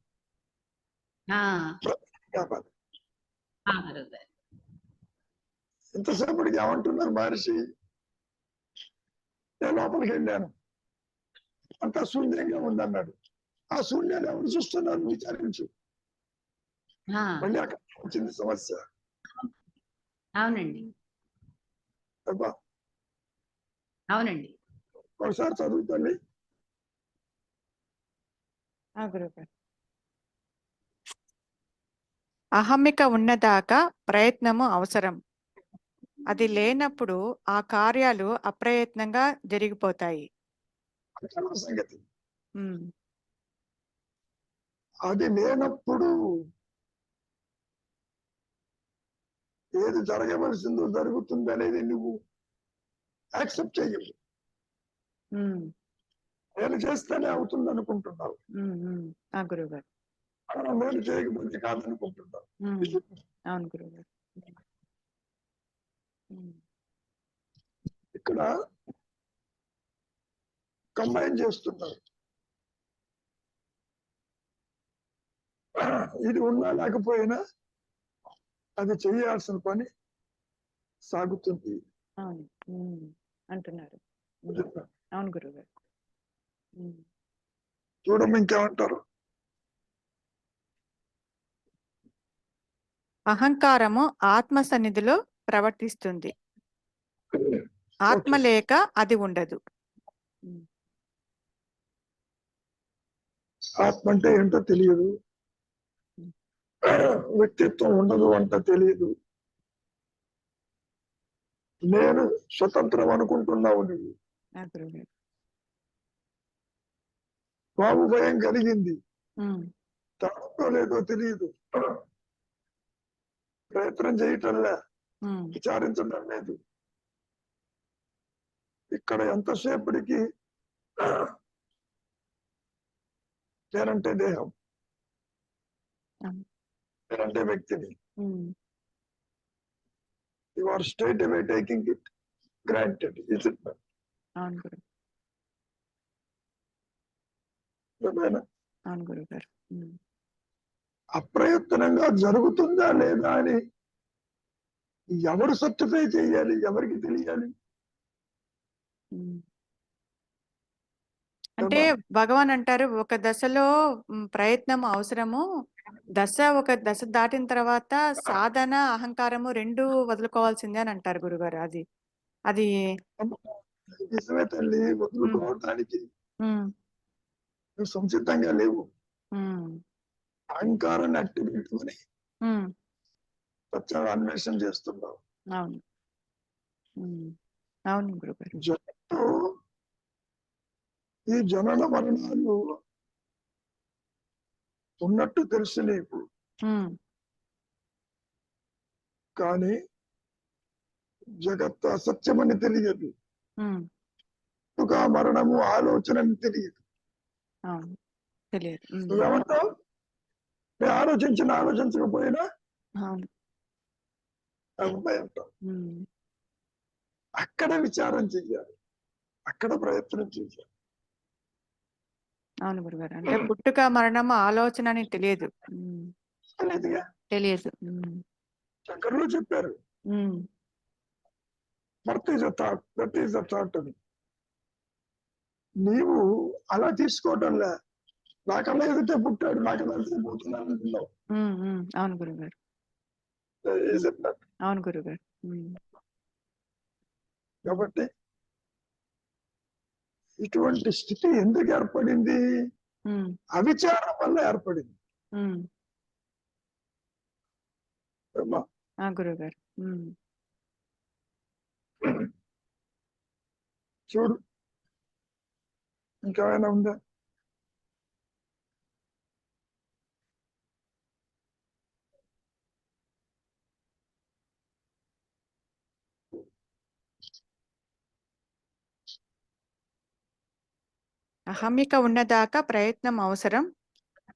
కావాలి. గురువు గారు. ఇంతసేపటికి ఏమంటున్నారు మహర్షి? నేను లోపలికి వెళ్ళాను, అంతా శూన్యంగా ఉందన్నాడు. ఆ శూన్యాన్ని ఎవరు చూస్తున్నారు విచారించు. మళ్ళీ అక్కడ వచ్చింది సమస్య. అవునండి, అవునండి. ఒకసారి చదువుతాను. గురుగారు, అహమ్మిక ఉన్నదాకా ప్రయత్నము అవసరం. అది లేనప్పుడు ఆ కార్యాలు అప్రయత్నంగా జరిగిపోతాయి. సంగతి అది లేనప్పుడు ఏది జరగవలసిందో జరుగుతుంది అనేది నువ్వు యాక్సెప్ట్ చేయవు. నేను చేస్తేనే అవుతుంది అనుకుంటున్నావు, గురుగారు. నేను చేయకపోతే కాదనుకుంటున్నావు. అవును గురుగారు. ఇక్కడ కంబైన్ చేస్తున్నారు. ఇది ఉన్నా లేకపోయినా అది చేయాల్సిన పని సాగుతుంది. అవును అంటున్నారు. అవును గురుగారు. చూడమ్మ ఇంకేమంటారు? అహంకారము ఆత్మ సన్నిధిలో ప్రవర్తిస్తుంది, ఆత్మ లేక అది ఉండదు. ఆత్మ అంటే ఏంటో తెలియదు, వ్యక్తిత్వం ఉండదు అంట తెలియదు. నేను స్వతంత్రం అనుకుంటున్నావు నువ్వు. బాబు భయం కలిగింది, తాడో లేదో తెలియదు, ప్రయత్నం చేయటంలే, విచారించడం లేదు. ఇక్కడ ఎంతసేపటికి నేనంటే దేహం, నేనంటే వ్యక్తిని. You are straight away taking it granted, is it not? అవును గురుగారు. అప్రయత్నంగా జరుగుతుందా లేదా అని ఎవరు సర్టిఫై చేయాలి? ఎవరికి తెలియాలి? అంటే భగవాన్ అంటారు, ఒక దశలో ప్రయత్నం అవసరము, ఒక దశ దాటిన తర్వాత సాధన అహంకారము రెండు వదులుకోవాల్సిందే అని అంటారు గురుగారు. అది అది నిజమే తల్లి, వదులుకోవడానికి నువ్వు సంసిద్ధంగా లేవు. అహంకారాన్ని అట్టి పెట్టుకుని అన్వేషణ చేస్తున్నావు. అవును అవును గురుగారు. జగత్తు ఈ జనన మరణాలు ఉన్నట్టు తెలుసు నీకు, కానీ జగత్తు అసత్యమని తెలియదు, మరణము ఆలోచన అని తెలియదు. నువ్వేమంటావు? నేను ఆలోచించకపోయినా అంటావు. అక్కడ విచారం చెయ్యాలి, అక్కడ ప్రయత్నం చెయ్యాలి. అవును గురుగారు. అంటే పుట్టుక మరణము ఆలోచన అని తెలియదు, తెలియదు. శంకరులు చెప్పారు, birth is a thought, that is a thought అని. నీవు అలా తీసుకోవటంలే, నాకన్నా ఎదుటే పుట్టాడు, నాకన్నా పోతున్నాను అంటున్నావు. అవును గురుగారు. అవును గురుగారు. కాబట్టి ఇటువంటి స్థితి ఎందుకు ఏర్పడింది? అవిచారం వల్ల ఏర్పడింది. గురుగారు. చూడు, ఇంకేమైనా ఉందా? అహమిక ఉన్నదాకా ప్రయత్నం అవసరం,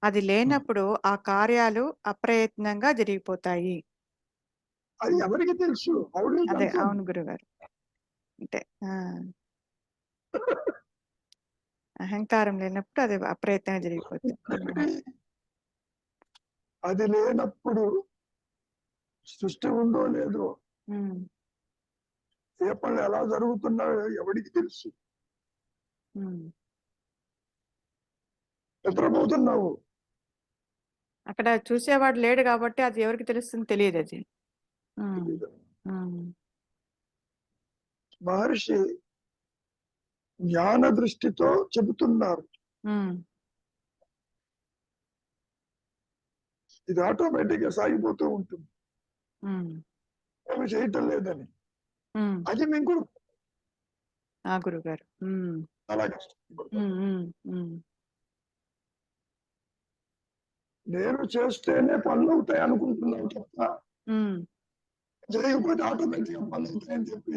అది లేనప్పుడు ఆ కార్యాలు అప్రయత్నంగా జరిగిపోతాయి. అది ఎవరికి తెలుసు? అదే, అవును గురుగారు. అంటే అహంకారం లేనప్పుడు అది అప్రయత్నంగా జరిగిపోతుంది. అది లేనప్పుడు సృష్టి ఉందో లేదో, ఏ పనులు ఎలా జరుగుతున్నాయో ఎవరికి తెలుసు? నిద్రపోతున్నావు, అక్కడ చూసేవాడు లేడు కాబట్టి అది ఎవరికి తెలుస్తుంది తెలియదు. అది మహర్షి జ్ఞాన దృష్టితో చెబుతున్నారు, ఇది ఆటోమేటిక్ గా సాగిపోతూ ఉంటుంది, ఏమి చేయటం లేదని. అది మేము కూడా గురుగారు చాలా కష్టం. నేను చేస్తేనే పనులు అవుతాయి అనుకుంటున్నావు తప్ప, చేయకపోతే ఆటోమేటిక్ గా పనులు అవుతాయని చెప్పి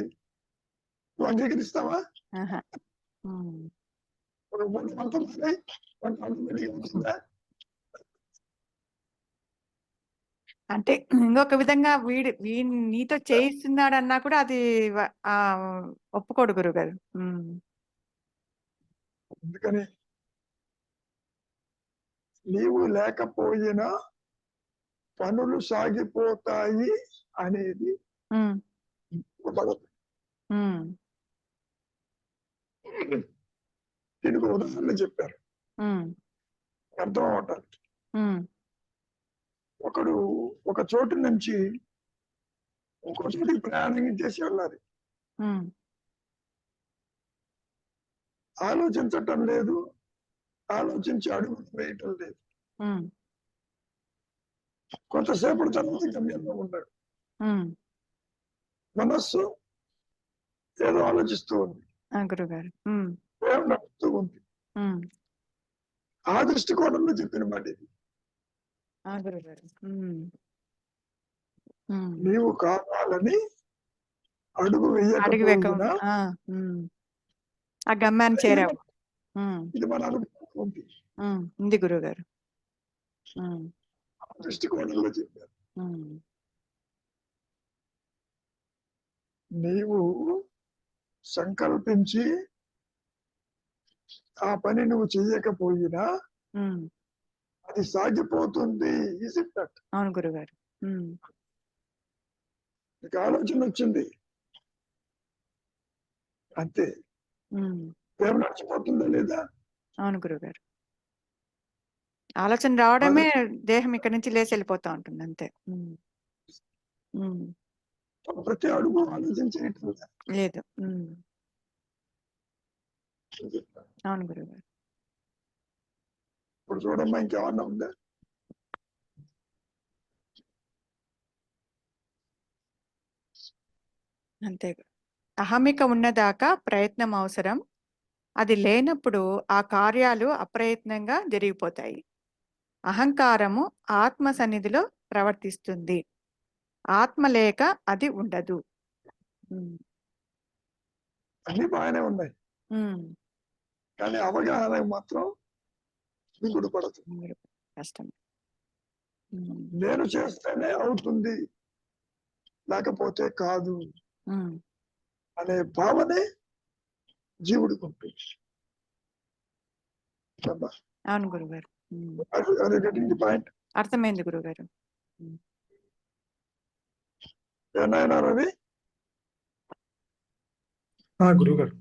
నువ్వు అంగీకరిస్తావా? ఆటోమేటిక్ అవుతుందా? అంటే ఇంకొక విధంగా వీడు నీతో చేయిస్తున్నాడు అన్నా కూడా అది ఒప్పుకోడు గురుగారు. అందుకని నీవు లేకపోయినా పనులు సాగిపోతాయి అనేది దీనికి ఉదాహరణ చెప్పారు, అర్థం అవటానికి. ఒకడు ఒక చోటు నుంచి ఇంకో చోటికి ప్రయాణం చేసి వెళ్ళాలి, ఆలోచించటం లేదు, ఆలోచించి అడుగులు వేయటం లేదు. కొంతసేపటి తర్వాత గమ్యంలో ఉన్నాడు, మనస్సు ఏదో ఆలోచిస్తూ ఉంది, గురుగారు ఏం నడుస్తూ ఉంది. ఆ దృష్టికోణంలో చెప్పిన మాట ఇది. గురుగారు నీవు కావాలని అడుగు వేయకపోయినా ఆ గమ్యాన్ని చేరావు. ఇది మన అనుభవం ఉంది గురుగారు. దృష్టికోణంలో చెప్పారు. నీవు సంకల్పించి ఆ పని నువ్వు చెయ్యకపోయినా అది సాగిపోతుంది. అవును గురుగారు. నీకు ఆలోచన వచ్చింది అంతే, ఏం నడిచిపోతుందా లేదా? అవును గురుగారు. ఆలోచన రావడమే దేహం ఇక్కడి నుంచి లేచి వెళ్ళిపోతా ఉంటుంది అంతే. ప్రతి అడుగు ఆలోచన చేయటం లేదు. అవును గురుగారు. ఇప్పుడు చూడమ్మా, ఇంకేమన్నా ఉందా? అంతే. అహమిక ఉన్నదాకా ప్రయత్నం అవసరం, అది లేనప్పుడు ఆ కార్యాలు అప్రయత్నంగా జరిగిపోతాయి. అహంకారము ఆత్మ సన్నిధిలో ప్రవర్తిస్తుంది, ఆత్మ లేక అది ఉండదు. అన్ని బాగానే ఉన్నాయి, కానీ అవగాహన మాత్రం మింగుడు పడదు. కష్టం. నేను చేస్తేనే అవుతుంది, లేకపోతే కాదు అనే భావనే జీవుడికి ఉంటుంది. అవును గురుగారు. పాయింట్ అర్థమైంది గురుగారు. ఏనాయనా రవి? గురుగారు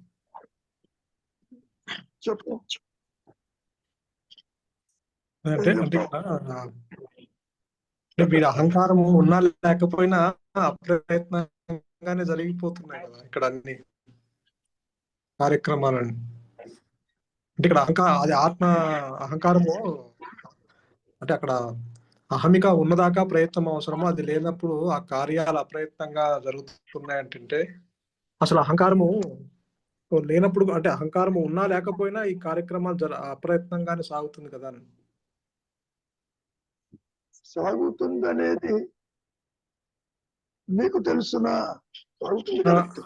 చెప్పు. అంటే వీడి అహంకారం ఉన్నా లేకపోయినా అప్రయత్నంగానే జరిగిపోతున్నాయి కదా ఇక్కడ అన్ని కార్యక్రమాలని. అంటే ఇక్కడ అది ఆత్మ అహంకారము అంటే అక్కడ అహమిక ఉన్నదాకా ప్రయత్నం అవసరము, అది లేనప్పుడు ఆ కార్యాలు అప్రయత్నంగా జరుగుతున్నాయి అంటే అసలు అహంకారము లేనప్పుడు, అంటే అహంకారము ఉన్నా లేకపోయినా ఈ కార్యక్రమాలు అప్రయత్నంగానే సాగుతుంది కదా అని. సాగుతుందనేది మీకు తెలుసునా? సాగుతుంది ఆ, కరెక్ట్.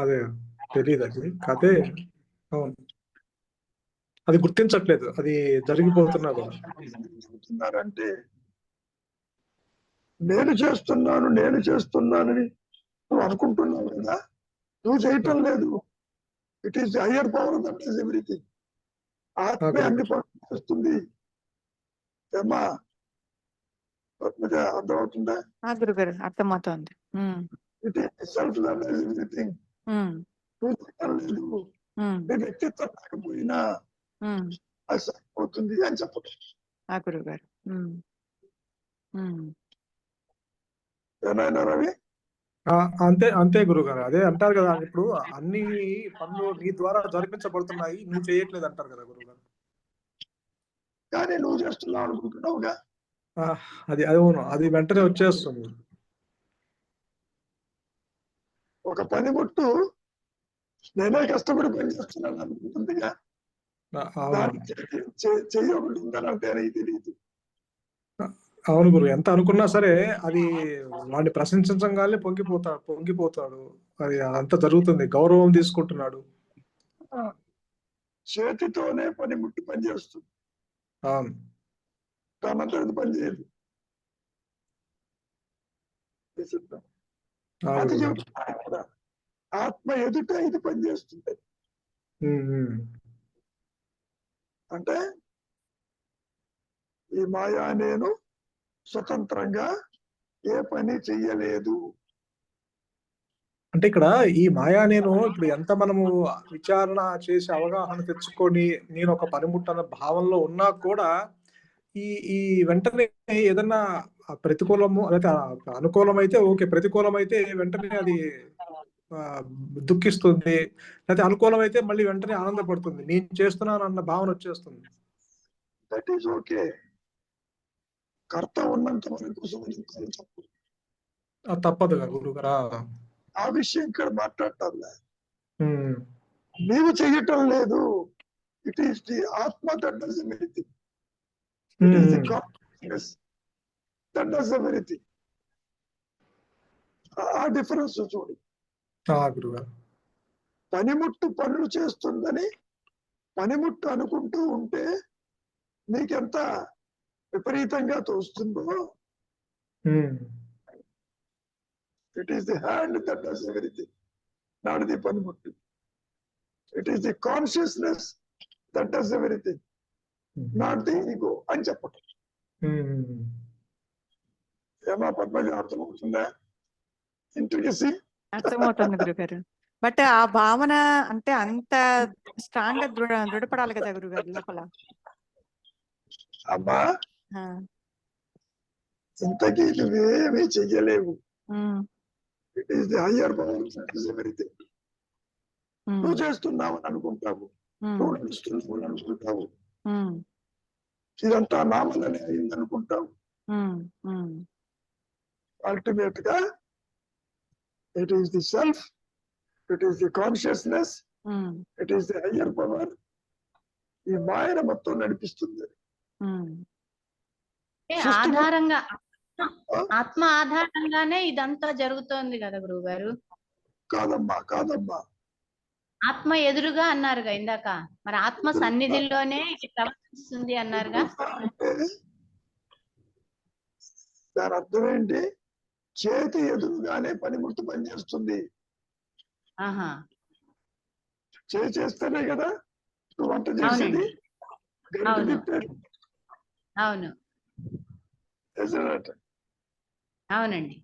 అదే తెలియదు అది కదే. అవును, అది గుర్తించట్లేదు, అది జరిగిపోతున్నా కూడా. చెబుతున్నారంటే నేను చేస్తున్నానని నువ్వు అనుకుంటున్నావు కదా, నువ్వు చేయటం లేదు. It is higher power that is everything. ఆత్మే అన్ని పనులు చేస్తుంది. ఏమా అర్థమవుతుందా? గురుగారు అర్థమవుతోంది. It is self that is everything. నువ్వు చేయటం లేదు. నీ వ్యక్తిత్వం లేకపోయినా అది సరిపోతుంది అని చెప్పడం. గురుగారు ఏమైనా రవి? అంతే అంతే గురుగారు, అదే అంటారు కదా, ఇప్పుడు అన్ని పనులు నీ ద్వారా జరిపించబడుతున్నాయి, నువ్వు చేయట్లేదు అంటారు కదా గురుగారు. కానీ నువ్వు చేస్తున్నావు అనుకుంటున్నావుగా. అది అవును, అది వెంటనే వచ్చేస్తుంది. ఒక పనిముట్టు నేనే కష్టపడి పని చేస్తున్నాను అనుకుంటుందిగా, అవును చెయ్యి ఒకటి ఉందనంటే తెలియదు. అవును గురు, ఎంత అనుకున్నా సరే అది వాడిని ప్రశంసించగానే పొంగిపోతాడు. అది అంత జరుగుతుంది, గౌరవం తీసుకుంటున్నాడు. చేతితోనే పనిముట్టు పనిచేస్తుంది, అవును దానంతటి పని చేయదు. అది చెబుతున్నారు కదా, ఆత్మ ఎదుట ఇది పనిచేస్తుంది. అంటే ఈ మాయా నేను స్వతంత్రంగా ఏ పని చెయ్యలేదు. అంటే ఇక్కడ ఈ మాయా నేను ఇప్పుడు ఎంత మనము విచారణ చేసి అవగాహన తెచ్చుకొని నేను ఒక పనిముట్టన్న భావంలో ఉన్నా కూడా ఈ ఈ వెంటనే ఏదన్నా ప్రతికూలము లేదా అనుకూలమైతే ఓకే, ప్రతికూలమైతే వెంటనే అది దుఃఖిస్తుంది, లేకపోతే అనుకూలమైతే మళ్ళీ వెంటనే ఆనందపడుతుంది, నేను చేస్తున్నాను అన్న భావన వచ్చేస్తుంది. That is okay. కర్త ఉన్నంత వరకు సుఖం తప్పదు. తప్పదు గురుగారా. ఆ విషయం ఇక్కడ మాట్లాడటం నీవు చెయ్యటం లేదు. ఇట్ ఈస్ ది ఆత్మ that does everything. It is the conscious that does everything. ఆ డిఫరెన్స్ చూడు. గురుగారు, పనిముట్టు పనులు చేస్తుందని పనిముట్టు అనుకుంటూ ఉంటే నీకెంత విపరీతంగా తోస్తుందో, it is the hand that does everything, not the పనిముట్టు. It is the consciousness that does everything, not the ego అని చెప్పటం. ఏమా పద్మజ, అర్థమవుతుందా? ఇంట్రికసీ అర్థమవుతుంది గురుగారు. బట్ ఆ భావన అంటే అంత స్ట్రాంగ్ గా దృఢపడాలి కదా గురుగారు లోపల. అమ్మా, ఇంతకీ నువ్వేమీ చెయ్యలేవు. It is the higher power that is everything. నువ్వు చేస్తున్నావు అని అనుకుంటావు, నువ్వు నడుస్తున్నావు అని అనుకుంటావు, ఇదంతా నా వల్లనే అయింది అనుకుంటావు. అల్టిమేట్ గా it is the self, it is the consciousness, it is the higher power ఈ మాయన మొత్తం నడిపిస్తుంది. ఆధారంగా ఆత్మ ఆధారంగానే ఇదంతా జరుగుతోంది కదా గురువు గారు. కాదమ్మా, కాదమ్మా, ఆత్మ ఎదురుగా అన్నారుగా ఇందాక, మరి ఆత్మ సన్నిధిలోనే ప్రవర్తిస్తుంది అన్నారుగా. దాని అర్థం ఏంటి? చేతి ఎదురుగానే పనిముట్టు పనిచేస్తుంది. చేస్తేనే కదా నువ్వు వంట చేసేది. అవును అవునండి.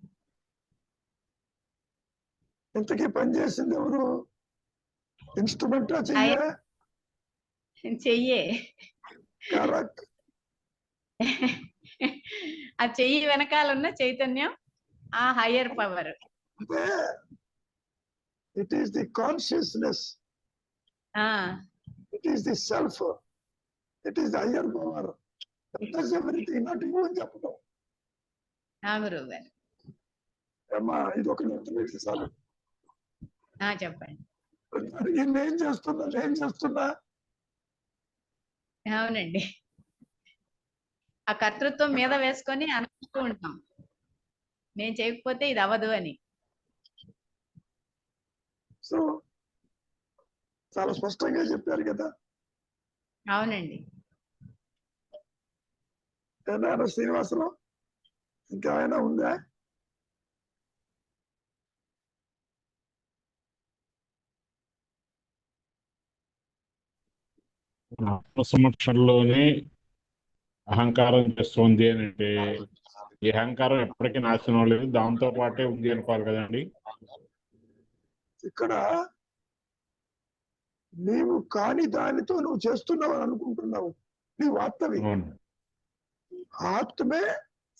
ఇంతకీ పని చేసింది ఎవరు? ఇన్స్ట్రుమెంటా చెయ్యే. కరెక్ట్. ఆ చెయ్యి వెనకాల ఉన్న చైతన్యం ఆ higher power. It is the consciousness, it is the self, it is the higher power everything not you అని చెప్పడం. గురువు గారు. అమ్మా ఇది ఒక నిర్ణయం చాలు. చెప్పండి. నేను చేస్తున్నా. అవునండి, ఆ కర్తృత్వం మీద వేసుకొని అనుకుంటూ ఉంటాం, నేను చేయకపోతే ఇది అవ్వదు అని. సో చాలా స్పష్టంగా చెప్పారు కదా. అవునండి. ఏమైనా శ్రీనివాసరావు ఇంకేమైనా ఉందా? ఆత్మ సమక్షంలోనే అహంకారం చేస్తోంది అని అంటే ఈ అహంకారం ఎప్పటికీ నాశనం లేదు, దాంతో పాటే ఉంది అనుకోవాలి కదండి. ఇక్కడ నీవు కాని దానితో నువ్వు చేస్తున్నావు అని అనుకుంటున్నావు. నీవు ఆత్మవి. అవును, ఆత్మే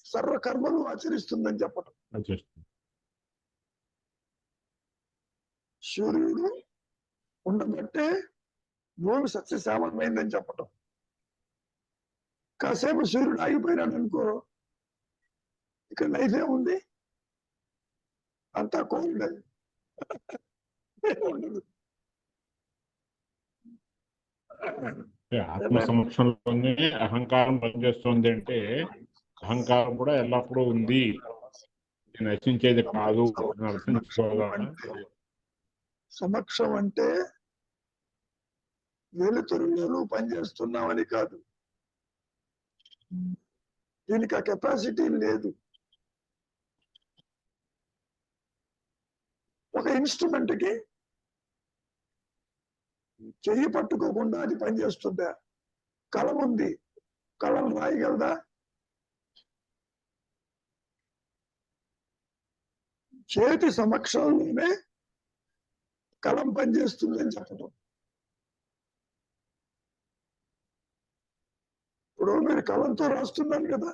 సర్వకర్మలు ఆచరిస్తుందని చెప్పటం. వచ్చేస్తుంది. సూర్యుడు ఉండబట్టే భూమి సస్యశ్యామలమైందని చెప్పటం. కాసేపు సూర్యుడు ఆగిపోయినాడు అనుకో, ఇక్కడ లైఫ్ ఏముంది? అంతా కోల్డ్ ఉండదు. ఆత్మ సమక్షంలోనే అహంకారం పనిచేస్తుంది అంటే అహంకారం కూడా ఎల్లప్పుడూ ఉంది, నశించేది కాదు అని అర్థం చేసుకోవాలి. సమక్షం అంటే వెలుతురులో పనిచేస్తున్నామని కాదు. దీనికి ఆ కెపాసిటీ లేదు. ఒక ఇన్స్ట్రుమెంట్ కి చెయ్యి పట్టుకోకుండా అది పనిచేస్తుందా? కలం ఉంది, కలం రాయగలదా? చేతి సమక్షంలోనే కలం పనిచేస్తుందని చెప్పడం. ఇప్పుడు మీరు కలంతో రాస్తున్నారు కదా,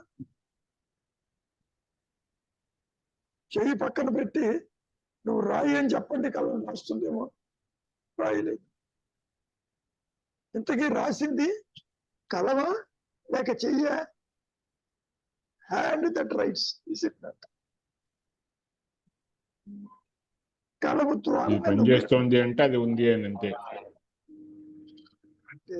చెయ్యి పక్కన పెట్టి నువ్వు రాయి అని చెప్పండి, కలం రాస్తుందేమో. రాయలేదు. ఇంతకీ రాసింది కలమా లేక చెయ్య? Hand that writes, is it not? కలము ఈ పని చేస్తోంది అంటే అది ఉంది అని అంతే. అంటే